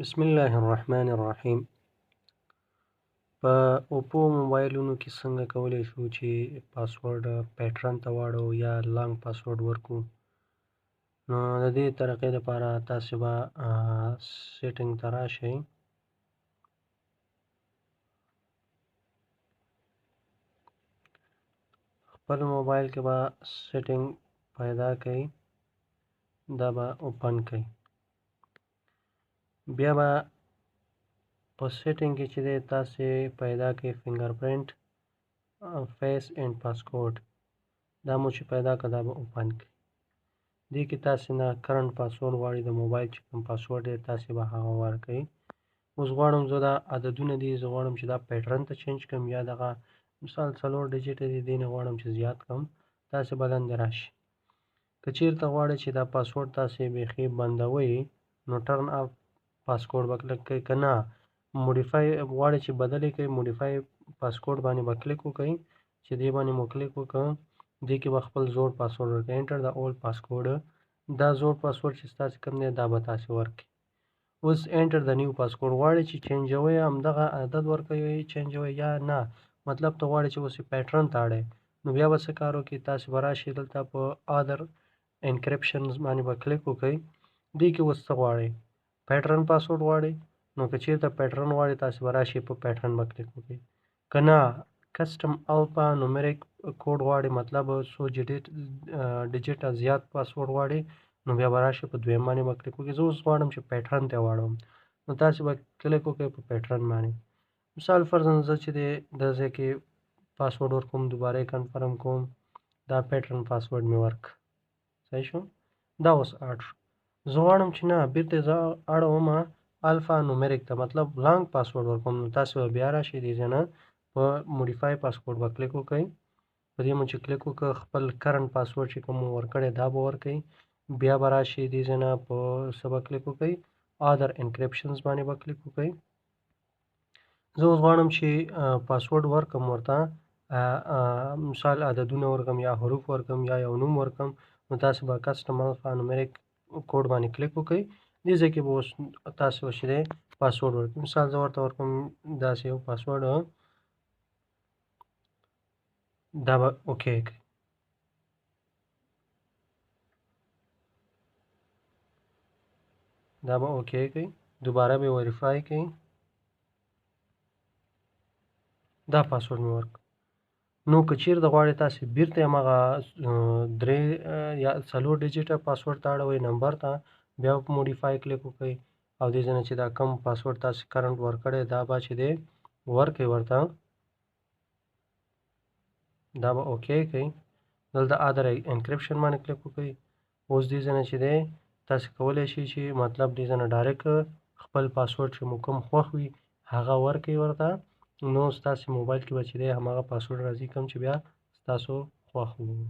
بسم الله الرحمن الرحیم. په اوپو موبایلونو کې څنګه کولی شو چې پاسورډ پیټرن ته واړو یا لانګ پاسورډ ورکړو. نو د دې طریقې لپاره تاسې به سیټینګ ته راشئ. خپل موبایل کې به سیټینګ پیدا کړئ، دا به اوپن کړئ. بیا به په سیټینګ کې چې دی تاسې پیدا کړئ فنګر پرنټ، فیس اینډ پاسکوډ. دا مو چې پیدا کړه دا به اوپن کړئ. دې کې تاسې نه کرنټ پاسورډ غواړئ، د موبایل چې کوم پاسورډ دی تاسې به هغه ورکړئ. اوس غواړم زه دا عددونه دي، زه غواړم چې دا پیټرن ته چینج کړم، یا دغه مثال 4 ډیجټه دي، دې نه غواړم چې زیات کړم. تاسې به لاندې راشئ. که چېرته غواړئ چې دا پاسورډ تاسې بیخي بندوئ نو ټرن اف پاسکوډ به کلک کړئ، که نه موډیفای غواړئ چې بدل یې کړئ، موډیفای پاسکوډ باندې به کلیک وکړئ. چې دې باندې مو کلیک وکړ، دې کې به خپل زوړ پاسورډ ورکړئ. انټر د اولډ پاسکوډ. دا زوړ پاسورډ چې ستاسې کوم دی دا به تاسې ورکړئ. اوس انټر د نیو پاسکوډ. غواړئ چې چینجوئ همدغه عدد ورکوئ، چینجوئ یا نه، مطلب ته غواړئ چې اوس یې پیټرن ته اړئ، نو بیا به څه کار وکړئ، تاسې به راشئ دلته په ادر انکریپشنز باندې به کلیک وکړئ. دې کې اوس څه غواړئ، پیټرن پاسورډ غواړئ. نو که چېرته پیټرن غواړئ تاسې به راشئ په پیټرن به کلیک وکړئ. که نه کسټم الفا نومریک کوډ غواړئ، مطلب څو ډیجټه زیات پاسورډ غواړئ، نو بیا به راشئ په دویم باندې به کلیک وکړئ. زه اوس غواړم چې پیټرن ته واړوم، نو تاسې به کلیک وکړئ په پیټرن باندې. مثال فرضاً زه چې دی دا ځای کې پاسورډ ورکوم، دوباره یې کنفرم کوم، دا پیټرن پاسورډ مې ورک. صحیح شو؟ دا اوس اډ شو. زه غواړم چې نه بیرته زه اړومه الفا نومریک ته، مطلب لانګ پاسورډ ورکوم، نو تاسې به بیا راشئ دې ځای نه په موډیفای پاسکوډ به کلیک وکړئ. په دې مو چې کلیک وکړ خپل کرنټ پاسورډ چې کوم ورکړی دا به ورکړئ. بیا به راشئ دې ځای نه په څه به کلیک وکړئ، ادر انکریپشنز باندې به کلیک وکړئ. زه اوس غواړم چې پاسورډ ورکړم ورته، مثال عددونه ورکړم یا حروف ورکړم یا یو نوم ورکړم، نو تاسې به کسټم الفا نومریک کوډ باندې کلیک وکړئ. دې ځای کې به اوس تاسې چې دی پاسورډ ورکړئ. مثال زه ورته ورکړم داسې یو پاسورډ، دا به اوکې کړئ. دا به اوکې کړئ، دوباره به وریفای کړئ. دا پاسورډ مې ورکړ. نو که چېرته غواړئ تاسې بیرته همغه 3 یا 4 ډیجټه پاسورډ ته اړوئ نمبر ته، بیا په موډیفای کلیک وکړئ او دې ځای نه چې دا کوم پاسورډ تاسې کرنټ ورکړی دا به چې دی ورکړئ ورته، دا به اوکې کړئ. دلته ادر انکریپشن باندې کلیک وکړئ. اوس دې ځای نه چې دی تاسې کولی شئ چې مطلب دې ځای نه ډایرکټ خپل پاسورډ چې مو کوم خوښ وي هغه ورکړئ ورته، نو ستاسې موبایل کې به چې دی هماغه پاسورډ راځي کوم چې بیا ستاسو خوښ وي.